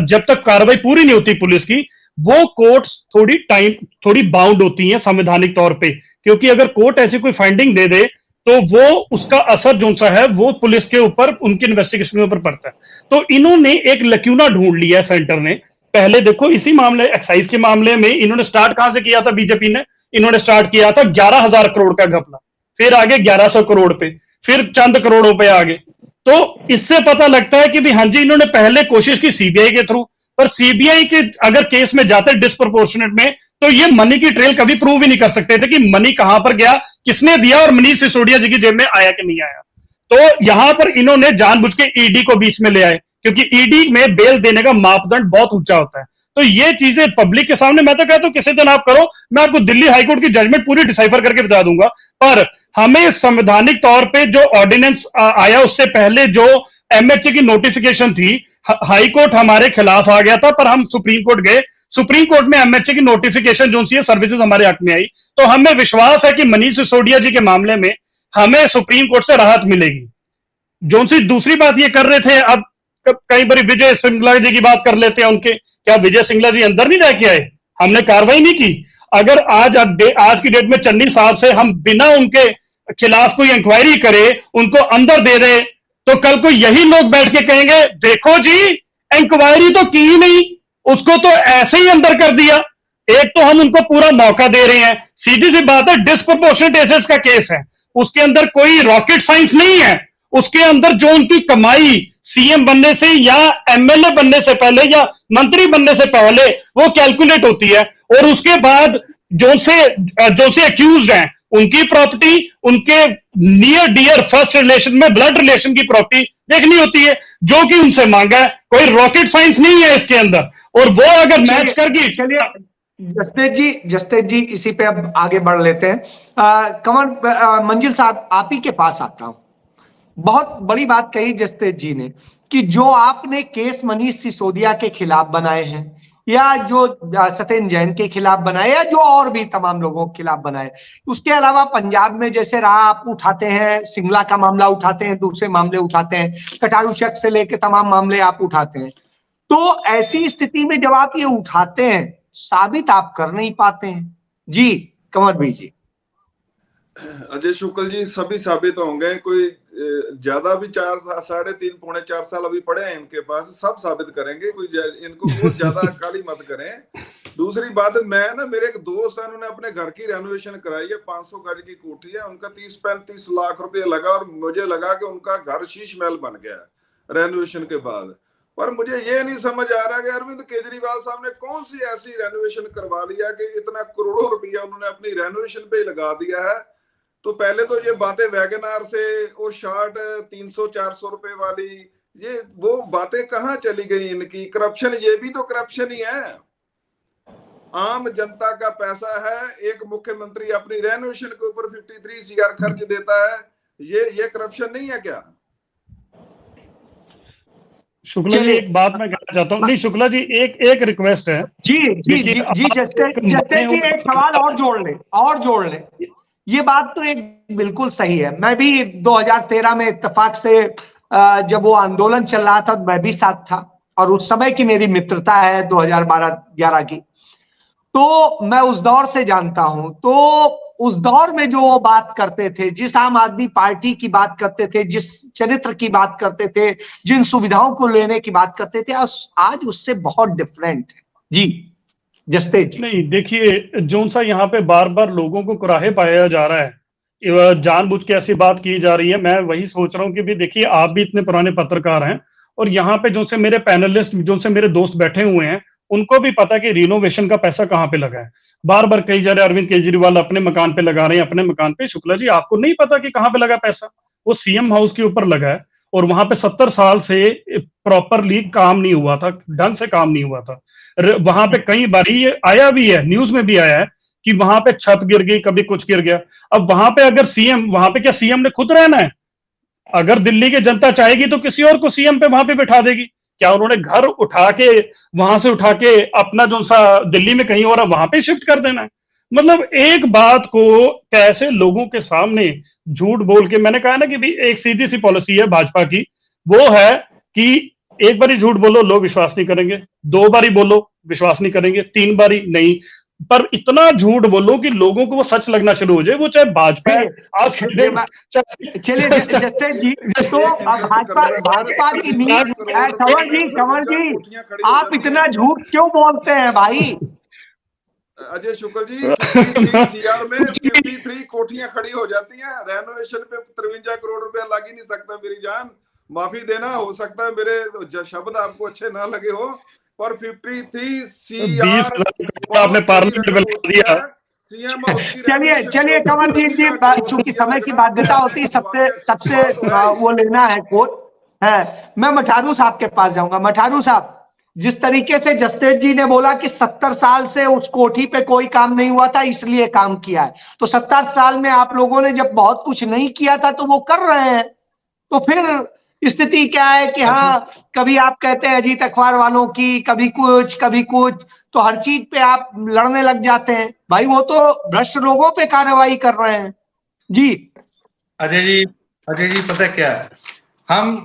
जब तक कार्रवाई पूरी नहीं होती पुलिस की, वो कोर्ट्स थोड़ी बाउंड होती हैं संवैधानिक तौर पे, क्योंकि अगर कोर्ट ऐसी कोई फाइंडिंग दे दे तो वो उसका असर जो सा है वो पुलिस के ऊपर, उनके इन्वेस्टिगेशन के ऊपर पड़ता है। तो इन्होंने एक लक्यूना ढूंढ लिया है सेंटर ने। पहले देखो इसी मामले, एक्साइज के मामले में इन्होंने स्टार्ट कहां से किया था, बीजेपी ने इन्होंने स्टार्ट किया था 11,000 करोड़ का घपला, फिर आगे 1100 करोड़ पे, फिर चंद करोड़ों पे आगे। तो इससे पता लगता है कि भी हाँ जी इन्होंने पहले कोशिश की सीबीआई के थ्रू, पर सीबीआई के अगर केस में जाते डिस्प्रोपोर्शनेट में तो ये मनी की ट्रेल कभी प्रूव ही नहीं कर सकते थे कि मनी कहां पर गया, किसने दिया और मनीष सिसोदिया जी की जेब में आया कि नहीं आया। तो यहां पर इन्होंने जानबूझ के ईडी को बीच में ले आए, क्योंकि ईडी में बेल देने का मापदंड बहुत ऊंचा होता है। तो ये चीजें पब्लिक के सामने, मैं तो कहता हूं किसी दिन आप करो, मैं आपको दिल्ली हाईकोर्ट की जजमेंट पूरी डिसाइफर करके बता दूंगा। पर हमें संवैधानिक तौर पे जो ऑर्डिनेंस आया उससे पहले जो एमएचए की नोटिफिकेशन थी, हाई कोर्ट हमारे खिलाफ आ गया था, पर हम सुप्रीम कोर्ट गए, सुप्रीम कोर्ट में एमएचए की नोटिफिकेशन जो सी सर्विसेज हमारे हक में आई। तो हमें विश्वास है कि मनीष सिसोदिया जी के मामले में हमें सुप्रीम कोर्ट से राहत मिलेगी। जो सी दूसरी बात ये कर रहे थे, अब कई बार विजय सिंगला जी की बात कर लेते हैं उनके, क्या विजय सिंगला जी अंदर नहीं रह के आए? हमने कार्रवाई नहीं की। अगर आज की डेट में चन्नी साहब से हम बिना उनके खिलाफ कोई इंक्वायरी करे उनको अंदर दे दे, तो कल को यही लोग बैठ के कहेंगे देखो जी इंक्वायरी तो की ही नहीं, उसको तो ऐसे ही अंदर कर दिया। एक तो हम उनको पूरा मौका दे रहे हैं, सीधी सी बात है डिस्प्रोपोर्शनेट एसेट्स का केस है, उसके अंदर कोई रॉकेट साइंस नहीं है। उसके अंदर जो उनकी कमाई सीएम बनने से या एमएलए बनने से पहले या मंत्री बनने से पहले वो कैलकुलेट होती है, और उसके बाद जो से अक्यूज्ड हैं उनकी प्रॉपर्टी, उनके नियर डियर फर्स्ट रिलेशन में ब्लड रिलेशन की प्रॉपर्टी देखनी होती है, जो कि उनसे मांगा है। कोई रॉकेट साइंस नहीं है इसके अंदर, और वो अगर मैच करके। चलिए जसतेज जी इसी पे अब आगे बढ़ लेते हैं। कंवर मंजिल साहब, आप ही के पास आता हूं। बहुत बड़ी बात कही जसतेज जी ने कि जो आपने केस मनीष सिसोदिया के खिलाफ बनाए हैं, या जो सत्येंद्र जैन के खिलाफ बनाए, या जो और भी तमाम लोगों के खिलाफ बनाए, उसके अलावा पंजाब में जैसे रहा आप उठाते हैं, सिंगला का मामला उठाते हैं, दूसरे मामले उठाते हैं, कटारू शख्स से लेकर तमाम मामले आप उठाते हैं। तो ऐसी स्थिति में जब आप ये उठाते हैं, साबित आप कर नहीं पाते हैं। जी कंवर भाई जी। अजय शुक्ल जी, सभी साबित होंगे, कोई ज्यादा भी 3.5 पौने 4 साल अभी पड़े हैं इनके पास, सब साबित करेंगे, कोई इनको बहुत ज्यादा काली मत करें। दूसरी बात, मैं ना, मेरे एक दोस्त है, उन्होंने अपने घर की रेनोवेशन कराई है, 500 गज की कोठी है, उनका 30-35 लाख रुपए लगा, और मुझे लगा कि उनका घर शीश महल बन गया रेनोवेशन के बाद। पर मुझे ये नहीं समझ आ रहा कि अरविंद केजरीवाल साहब ने कौन सी ऐसी रेनोवेशन करवा लिया कि इतना करोड़ों रुपया उन्होंने अपनी रेनोवेशन पे लगा दिया है। तो पहले तो ये बातें वैगन आर से, वो शर्ट 300-400 रुपए वाली, ये वो बातें कहाँ चली गई इनकी? करप्शन, ये भी तो करप्शन ही है। आम जनता का पैसा है, एक मुख्यमंत्री अपनी रेनोवेशन के ऊपर 53 CR खर्च देता है, ये करप्शन नहीं है क्या? शुक्ला जी एक बात मैं कहना चाहता हूँ। नहीं शुक्ला जी, एक रिक्वेस्ट है। जी जी जी जी जस्टिस जी, एक सवाल और जोड़ ले। ये बात तो एक बिल्कुल सही है। मैं भी 2013 में इत्तेफाक से जब वो आंदोलन चल रहा था मैं भी साथ था, और उस समय की मेरी मित्रता है 2012-11 की, तो मैं उस दौर से जानता हूं। तो उस दौर में जो वो बात करते थे, जिस आम आदमी पार्टी की बात करते थे, जिस चरित्र की बात करते थे, जिन सुविधाओं को लेने की बात करते थे, आज उससे बहुत डिफरेंट है। जी जस्तेज जी। नहीं देखिए, जोन सा यहाँ पे बार बार लोगों को कुराहे पाया जा रहा है, जानबूझ के ऐसी बात की जा रही है। मैं वही सोच रहा हूँ कि भी देखिए, आप भी इतने पुराने पत्रकार हैं, और यहाँ पे जो से मेरे पैनलिस्ट, जो से मेरे दोस्त बैठे हुए हैं, उनको भी पता कि रिनोवेशन का पैसा कहाँ पे लगा है। बार बार कही जा रहे अरविंद केजरीवाल अपने मकान पे लगा रहे हैं, अपने मकान पे। शुक्ला जी आपको नहीं पता कि कहाँ पे लगा पैसा? वो सीएम हाउस के ऊपर लगा है, और वहां पे 70 साल से प्रॉपरली काम नहीं हुआ था, ढंग से काम नहीं हुआ था। वहां पे कई बार ये आया भी है, न्यूज में भी आया है कि वहां पे छत गिर गई, कभी कुछ गिर गया। अब वहां पे अगर सीएम, वहां पे क्या सीएम ने खुद रहना है? अगर दिल्ली की जनता चाहेगी तो किसी और को सीएम पे वहां पे बिठा देगी। क्या उन्होंने घर उठा के, वहां से उठा के अपना जो सा दिल्ली में कहीं और वहां पे शिफ्ट कर देना है? मतलब एक बात को कैसे लोगों के सामने झूठ बोल के, मैंने कहा ना कि भी एक सीधी सी पॉलिसी है भाजपा की, वो है कि एक बारी झूठ बोलो लोग विश्वास नहीं करेंगे, 2 बारी बोलो विश्वास नहीं करेंगे, 3 बारी नहीं, पर इतना झूठ बोलो कि लोगों को वो सच लगना शुरू हो जाए, वो चाहे भाजपा है। आप चलिए जस्टिस जी, तो भाजपा की नींव, कंवर जी आप इतना झूठ क्यों बोलते हैं भाई? अजय शुक्ल जी, 53 CR में 53 कोठियां खड़ी हो जाती हैं, रेनोवेशन पे 53 करोड़ रुपया लग ही नहीं सकता। मेरी जान, माफी देना, हो सकता है मेरे शब्द आपको अच्छे ना लगे हो, पर 53 CR आपने पार्लियामेंट में लगा दिया। चलिए कंवर जी, चूंकि समय की बाध्यता होती है, सबसे वो लेना है कोट है। मैं मठारू साहब के पास जाऊंगा। मठारू साहब, जिस तरीके से जस्तेज जी ने बोला कि 70 साल से उस कोठी पे कोई काम नहीं हुआ था इसलिए काम किया है, तो 70 साल में आप लोगों ने जब बहुत कुछ नहीं किया था तो वो कर रहे हैं, तो फिर स्थिति क्या है कि हाँ, कभी आप कहते हैं अजीत अखबार वालों की, कभी कुछ, तो हर चीज पे आप लड़ने लग जाते हैं। भाई वो तो भ्रष्ट लोगों पे कार्रवाई कर रहे हैं। जी अजय जी पता है क्या है, हम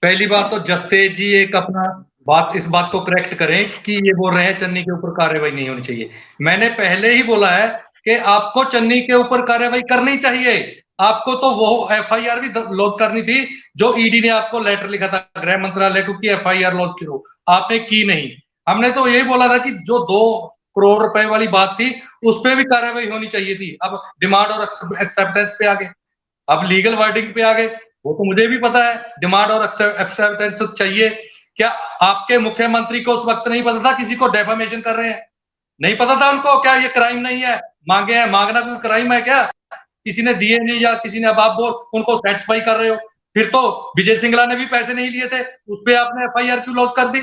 पहली बात तो जस्तेज जी एक अपना इस बात को करेक्ट करें कि ये बोल रहे हैं चन्नी के ऊपर कार्रवाई नहीं होनी चाहिए। मैंने पहले ही बोला है कि आपको चन्नी के ऊपर कार्रवाई करनी चाहिए। आपको तो वो FIR भी लॉन्च करनी थी जो ईडी ने आपको लेटर लिखा था गृह मंत्रालय को कि FIR लॉन्च करो, आपने की नहीं। हमने तो यही बोला था कि जो 2 करोड़ रुपए वाली बात थी उस पर भी कार्रवाई होनी चाहिए थी। अब डिमांड और एक्सेप्टेंस पे आ गए, अब लीगल वर्डिंग पे आ गए। वो तो मुझे भी पता है डिमांड और एक्सेप्टेंस चाहिए। क्या आपके मुख्यमंत्री को उस वक्त नहीं पता था किसी को डेफामेशन कर रहे हैं? नहीं पता था उनको? क्या ये क्राइम नहीं है? मांगे हैं, मांगना कोई क्राइम है क्या? किसी ने दिए नहीं, या किसी ने, अब आप बोल उनको सेटिस्फाई कर रहे हो। फिर तो विजय सिंगला ने भी पैसे नहीं लिए थे, उस पर आपने FIR क्यों लॉन्च कर दी?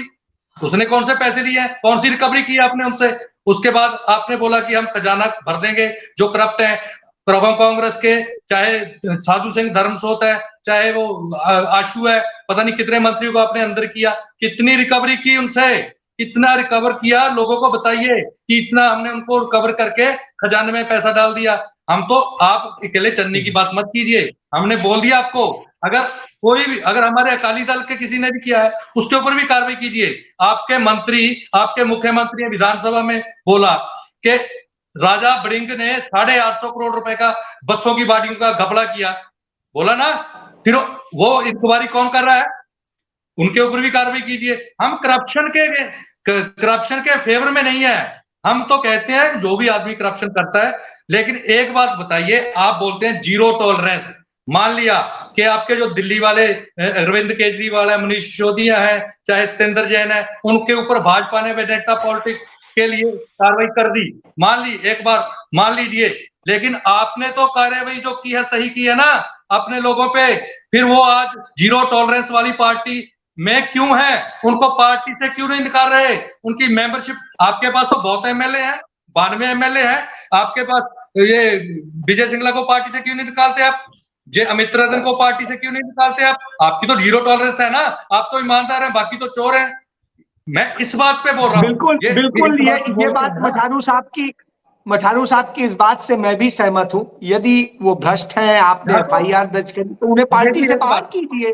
उसने कौन से पैसे लिए हैं? कौन सी रिकवरी की आपने उनसे? उसके बाद आपने बोला कि हम खजाना भर देंगे जो करप्ट है। कांग्रेस के चाहे साधु सिंह धर्मसोत है, चाहे वो आशु है, पता नहीं कितने मंत्रियों को आपने अंदर किया, कितनी रिकवरी की उनसे, कितना रिकवर किया? लोगों को बताइए कि इतना हमने उनको रिकवर करके खजाने में पैसा डाल दिया। हम तो, आप अकेले चन्नी की बात मत कीजिए, हमने बोल दिया आपको, अगर कोई भी, अगर हमारे अकाली दल के किसी ने भी किया है उसके ऊपर भी कार्रवाई कीजिए। आपके मंत्री, आपके मुख्यमंत्री ने विधानसभा में बोला कि राजा बड़िंग ने 850 करोड़ रुपए का बसों की बाडियों का घपला किया, बोला ना? फिर वो इंक्वायरी कौन कर रहा है? उनके ऊपर भी कार्रवाई कीजिए। हम करप्शन के फेवर में नहीं है। हम तो कहते हैं जो भी आदमी करप्शन करता है, लेकिन एक बात बताइए, आप बोलते हैं जीरो टॉलरेंस। मान लिया कि आपके जो दिल्ली वाले अरविंद केजरीवाल है, मनीष सिसोदिया है, चाहे सत्येंद्र जैन है, उनके ऊपर भाजपा ने वेंडेटा पॉलिटिक्स के लिए कार्रवाई कर दी, मान ली, एक बार मान लीजिए, लेकिन आपने तो कार्रवाई जो की है सही की है ना अपने लोगों पे। फिर वो आज जीरो टॉलरेंस वाली पार्टी में क्यों है, उनको पार्टी से क्यों नहीं निकाल रहे? उनकी मेंबरशिप, आपके पास तो बहुत एमएलए हैं, 92 एमएलए हैं आपके पास, ये विजय सिंगला को पार्टी से क्यों नहीं निकालते आप? जे अमित रंजन को पार्टी से क्यों नहीं निकालते आप? आपकी तो जीरो टॉलरेंस है ना, आप तो ईमानदार हैं, बाकी तो चोर हैं। मैं इस बात पे बोल रहा हूँ। बिल्कुल बिल्कुल, ये बात मठारू साहब की इस बात से मैं भी सहमत हूं। यदि वो भ्रष्ट हैं, आपने एफआईआर दर्ज करी, तो उन्हें पार्टी से बाहर कीजिए।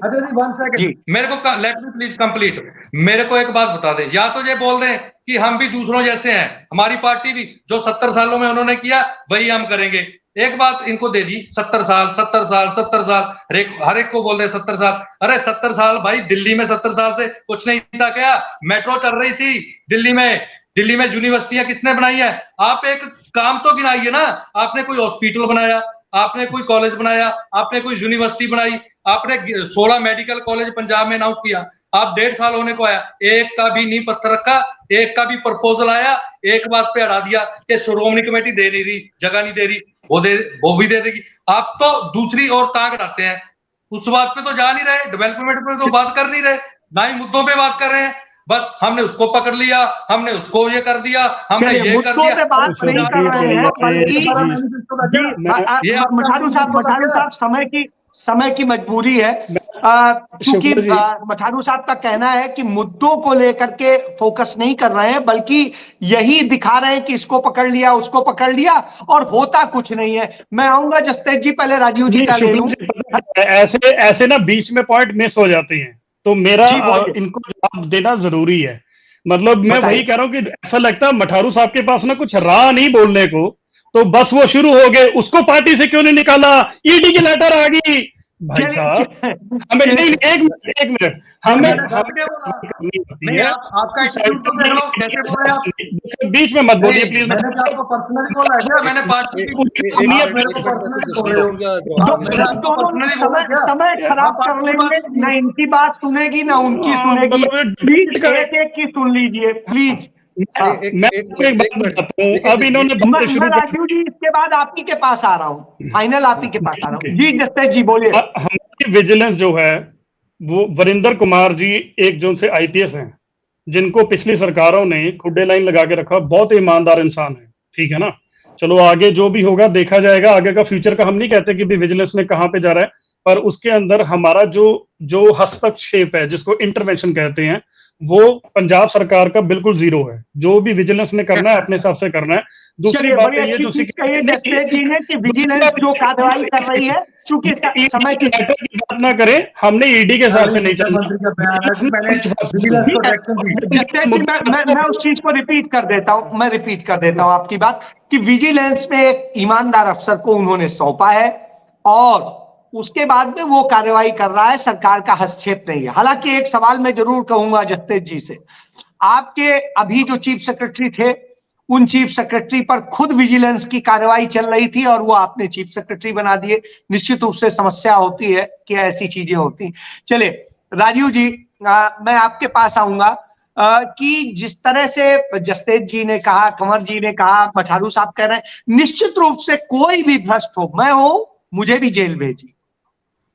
जी, मेरे को लेट मी प्लीज कंप्लीट, मेरे को एक बात बता दें, या तो ये बोल दें कि हम भी दूसरों जैसे हैं, हमारी पार्टी भी जो 70 सालों में उन्होंने किया वही हम करेंगे। एक बात इनको दे दी, 70 साल 70 साल 70 साल, हर एक को बोल रहे 70 साल। अरे 70 साल भाई, दिल्ली में 70 साल से कुछ नहीं था क्या? मेट्रो चल रही थी दिल्ली में यूनिवर्सिटियां किसने बनाई है? आप एक काम तो गिनाइए ना। आपने कोई हॉस्पिटल बनाया, आपने कोई कॉलेज बनाया, आपने कोई यूनिवर्सिटी बनाई, आपने 16 मेडिकल कॉलेज पंजाब में अनाउंस किया। आप 1.5 साल होने को आया, एक का भी नींव पत्थर रखा, एक का भी प्रपोजल आया, एक बात पे अड़ा दिया कि श्रोमणी कमेटी दे नहीं रही, जगह नहीं दे रही, वो भी दे देगी। आप तो दूसरी ओर ताक अड़ाते हैं, उस बात पे तो जा नहीं रहे, डेवलपमेंट पे तो बात कर नहीं रहे, ना ही मुद्दों पे बात कर रहे हैं। बस हमने उसको पकड़ लिया, हमने उसको ये कर दिया, हमने ये कर दिया। पे बात नहीं कर रहे हैं, बल्कि मठारू साहब समय की मजबूरी है। चूंकि मठारू साहब का कहना है कि मुद्दों को लेकर के फोकस नहीं कर रहे हैं, बल्कि यही दिखा रहे हैं कि इसको पकड़ लिया, उसको पकड़ लिया, और होता कुछ नहीं है। मैं आऊंगा जसतेज जी, पहले राजीव जी का ले लूं। ऐसे ना बीच में पॉइंट मिस हो जाते हैं, तो मेरा इनको जवाब देना जरूरी है। मतलब मैं वही कह रहा हूं कि ऐसा लगता है मठारू साहब के पास ना कुछ रहा नहीं बोलने को, तो बस वो शुरू हो गए, उसको पार्टी से क्यों नहीं निकाला, ईडी की लेटर आ गई। भाई साहब हमें नहीं, एक मिनट हमें बीच में मत बोलिए प्लीज। मैंने पर्सनली बोला है, मैंने समय खराब कर लेंगे, ना इनकी बात सुनेगी ना उनकी सुनेगी। प्लीज एक की सुन लीजिए प्लीज। मैं एक बात बताता हूँ, अब इन्होंने राजीव जी इसके बाद आप ही के पास आ रहा हूँ, फाइनल आप ही के पास आ रहा हूँ। जी जसतेज जी बोलिए। हमारी विजिलेंस जो है वो वरिंदर कुमार जी 1 जून से आईपीएस हैं, जिनको पिछली सरकारों ने खुड्डे लाइन लगा के रखा, बहुत ईमानदार इंसान है, ठीक है ना। चलो आगे जो भी होगा देखा जाएगा, आगे का फ्यूचर का हम नहीं कहते कि भी विजिलेंस में कहां पे जा रहा है, पर उसके अंदर हमारा जो हस्तक्षेप है, जिसको इंटरवेंशन कहते हैं, वो पंजाब सरकार का बिल्कुल जीरो है। जो भी विजिलेंस ने करना है अपने हिसाब से करना है। दूसरी बात ये जो जसतेज जी ने कि विजिलेंस जो कार्रवाई कर रही है, चूंकि समय की बात ना करें, हमने ईडी के हिसाब से नहीं चलना। जसतेज जी मैं उस चीज को रिपीट कर देता हूं, आपकी बात, कि विजिलेंस में एक ईमानदार अफसर को उन्होंने सौंपा है और उसके बाद में वो कार्रवाई कर रहा है, सरकार का हस्तक्षेप नहीं है। हालांकि एक सवाल मैं जरूर कहूंगा जसतेज जी से, आपके अभी जो चीफ सेक्रेटरी थे, उन चीफ सेक्रेटरी पर खुद विजिलेंस की कार्रवाई चल रही थी और वो आपने चीफ सेक्रेटरी बना दिए। निश्चित रूप से समस्या होती है कि ऐसी चीजें होती। चलिए राजीव जी, मैं आपके पास आऊंगा कि जिस तरह से जसतेज जी ने कहा, कंवर जी ने कहा, मठारू साहब कह रहे हैं, निश्चित रूप से कोई भी भ्रष्ट हो, मैं हूं, मुझे भी जेल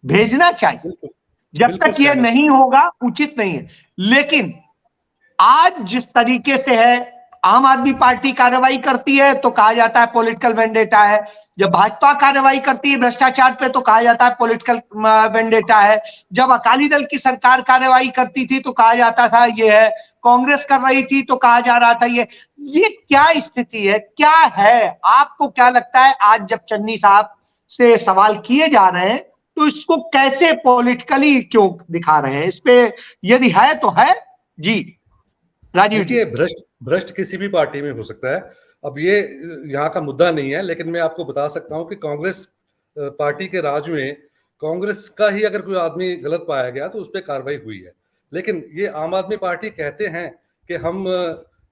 भेजना चाहिए। जब तक यह नहीं होगा उचित नहीं है। लेकिन आज जिस तरीके से है, आम आदमी पार्टी कार्रवाई करती है तो कहा जाता है पॉलिटिकल वेंडेटा है, जब भाजपा कार्रवाई करती है भ्रष्टाचार पे तो कहा जाता है पॉलिटिकल वेंडेटा है, जब अकाली दल की सरकार कार्रवाई करती थी तो कहा जाता था ये है, कांग्रेस कर रही थी तो कहा जा रहा था ये क्या स्थिति है, क्या है? आपको क्या लगता है आज जब चन्नी साहब से सवाल किए जा रहे हैं तो इसको कैसे पॉलिटिकली क्यों दिखा रहे हैं? इस पे यदि है तो है जी राजीव जी। भ्रष्ट किसी भी पार्टी में हो सकता है। अब ये यहाँ का मुद्दा नहीं है, लेकिन मैं आपको बता सकता हूँ कि कांग्रेस पार्टी के राज में कांग्रेस का ही अगर कोई आदमी गलत पाया गया तो उस पर कार्रवाई हुई है। लेकिन ये आम आदमी पार्टी कहते हैं कि हम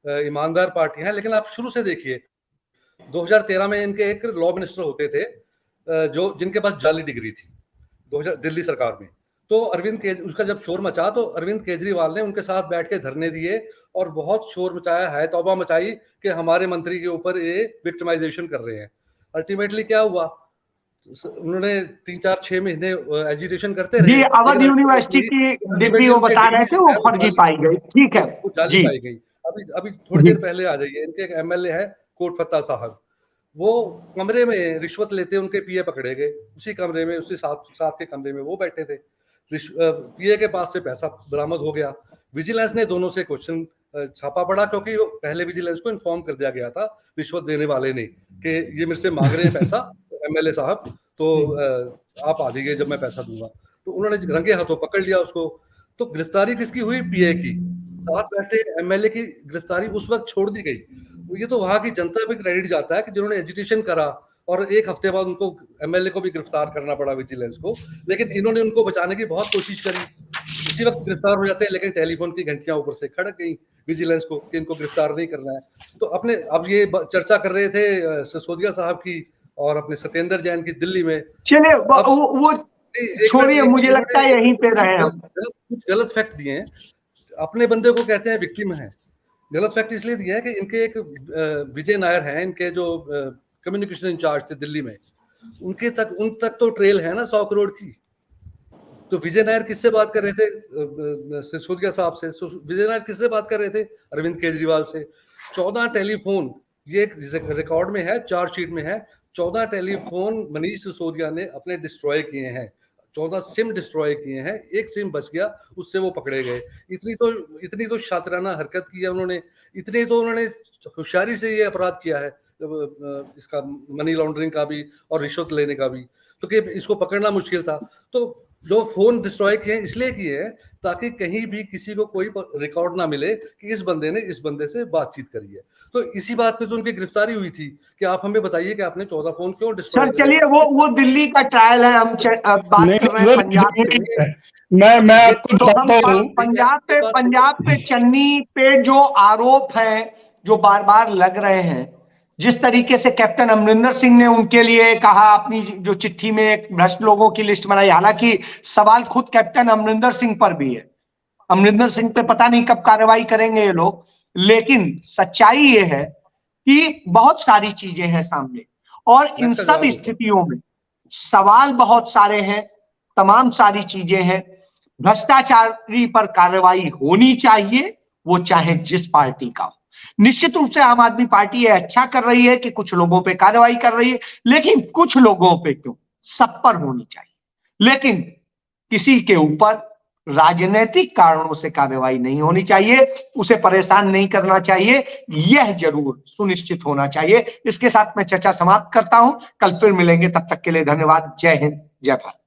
ईमानदार पार्टी हैं, लेकिन आप शुरू से देखिए 2013 में इनके एक लॉ मिनिस्टर होते थे जो जिनके पास जाली डिग्री थी दिल्ली सरकार में। तो उसका जब शोर मचा तो अरविंद केजरीवाल ने उनके साथ बैठ के धरने दिए और बहुत शोर मचाया है, तौबा मचाई कि हमारे मंत्री के ऊपर ये विक्टिमाइजेशन कर रहे हैं। अल्टीमेटली क्या हुआ? उन्होंने 3-4-6 महीने एजिटेशन करते जी, रहे। अवध यूनिवर्सिटी की डिग्री वो बता रहे थे वो फर्जी पाई गई। ठीक है वो जाली जी। पाई गई। अभी थोड़ी देर पहले आ जाइए, इनके एक एमएलए है कोट फत्ता साहब, वो कमरे में रिश्वत लेते उनके पीए पकड़े गए, उसी कमरे में, उसी साथ के कमरे में वो बैठे थे, पीए के पास से पैसा बरामद हो गया। विजिलेंस ने दोनों से क्वेश्चन छापा पड़ा, क्योंकि पहले विजिलेंस को इन्फॉर्म कर दिया गया था रिश्वत देने वाले ने कि ये मेरे से मांग रहे हैं पैसा एमएलए साहब, तो आप आ जाइए जब मैं पैसा दूंगा। तो उन्होंने रंगे हाथों पकड़ लिया उसको। तो गिरफ्तारी किसकी हुई? पीए की। साथ बैठे एमएलए की गिरफ्तारी उस वक्त छोड़ दी गई। ये तो वहां की जनता पे क्रेडिट जाता है कि जिन्होंने एजिटेशन करा और एक हफ्ते बाद उनको एमएलए को भी गिरफ्तार करना पड़ा विजिलेंस को, लेकिन इन्होंने उनको बचाने की बहुत कोशिश करी। उसी वक्त गिरफ्तार हो जाते हैं, लेकिन टेलीफोन की घंटियां ऊपर से खड़क गई विजिलेंस को कि इनको गिरफ्तार नहीं करना है। तो अपने अब ये चर्चा कर रहे थे सिसोदिया साहब की और अपने सत्येंद्र जैन की दिल्ली में। चलिए वो छोड़िए, मुझे लगता है यहीं पे रहे हम। कुछ गलत फैक्ट दिए हैं, अपने बंदे को कहते हैं विक्टिम है। गलत फैक्ट इसलिए दिया है कि इनके एक विजय नायर हैं, इनके जो कम्युनिकेशन इंचार्ज थे दिल्ली में, उन तक तो ट्रेल है ना 100 करोड़ की। तो विजय नायर किससे बात कर रहे थे? सिसोदिया साहब से। विजय नायर किससे बात कर रहे थे? अरविंद केजरीवाल से। 14 टेलीफोन, ये रिकॉर्ड में है, चार्जशीट में है, 14 टेलीफोन मनीष सिसोदिया ने अपने डिस्ट्रॉय किए हैं, 14 सिम डिस्ट्रॉय किए हैं, एक सिम बच गया, उससे वो पकड़े गए। इतनी तो शातिराना हरकत की है उन्होंने, इतनी तो उन्होंने होशियारी से ये अपराध किया है, इसका मनी लॉन्ड्रिंग का भी और रिश्वत लेने का भी, तो कि इसको पकड़ना मुश्किल था। तो जो फोन डिस्ट्रॉय किए इसलिए किए हैं ताकि कहीं भी किसी को कोई रिकॉर्ड ना मिले कि इस बंदे ने इस बंदे से बातचीत करी है। तो इसी बात पे तो उनकी गिरफ्तारी हुई थी कि आप हमें बताइए कि आपने 14 फोन क्यों डिस्ट्रॉय। सर चलिए, वो दिल्ली का ट्रायल है, हम बात कर रहे हैं पंजाब के। मैं आपको बताता हूं, पंजाब पे चन्नी पे जो आरोप है जो बार बार लग रहे हैं, जिस तरीके से कैप्टन अमरिंदर सिंह ने उनके लिए कहा, अपनी जो चिट्ठी में एक भ्रष्ट लोगों की लिस्ट बनाई, हालांकि सवाल खुद कैप्टन अमरिंदर सिंह पर भी है। अमरिंदर सिंह पे पता नहीं कब कार्रवाई करेंगे ये लोग, लेकिन सच्चाई ये है कि बहुत सारी चीजें हैं सामने, और इन सब स्थितियों में सवाल बहुत सारे हैं, तमाम सारी चीजें हैं। भ्रष्टाचारी पर कार्रवाई होनी चाहिए, वो चाहे जिस पार्टी का हो। निश्चित रूप से आम आदमी पार्टी ये अच्छा कर रही है कि कुछ लोगों पे कार्रवाई कर रही है, लेकिन कुछ लोगों पे क्यों, सब पर होनी चाहिए। लेकिन किसी के ऊपर राजनीतिक कारणों से कार्रवाई नहीं होनी चाहिए, उसे परेशान नहीं करना चाहिए, यह जरूर सुनिश्चित होना चाहिए। इसके साथ मैं चर्चा समाप्त करता हूं, कल फिर मिलेंगे, तब तक के लिए धन्यवाद। जय हिंद, जय भारत।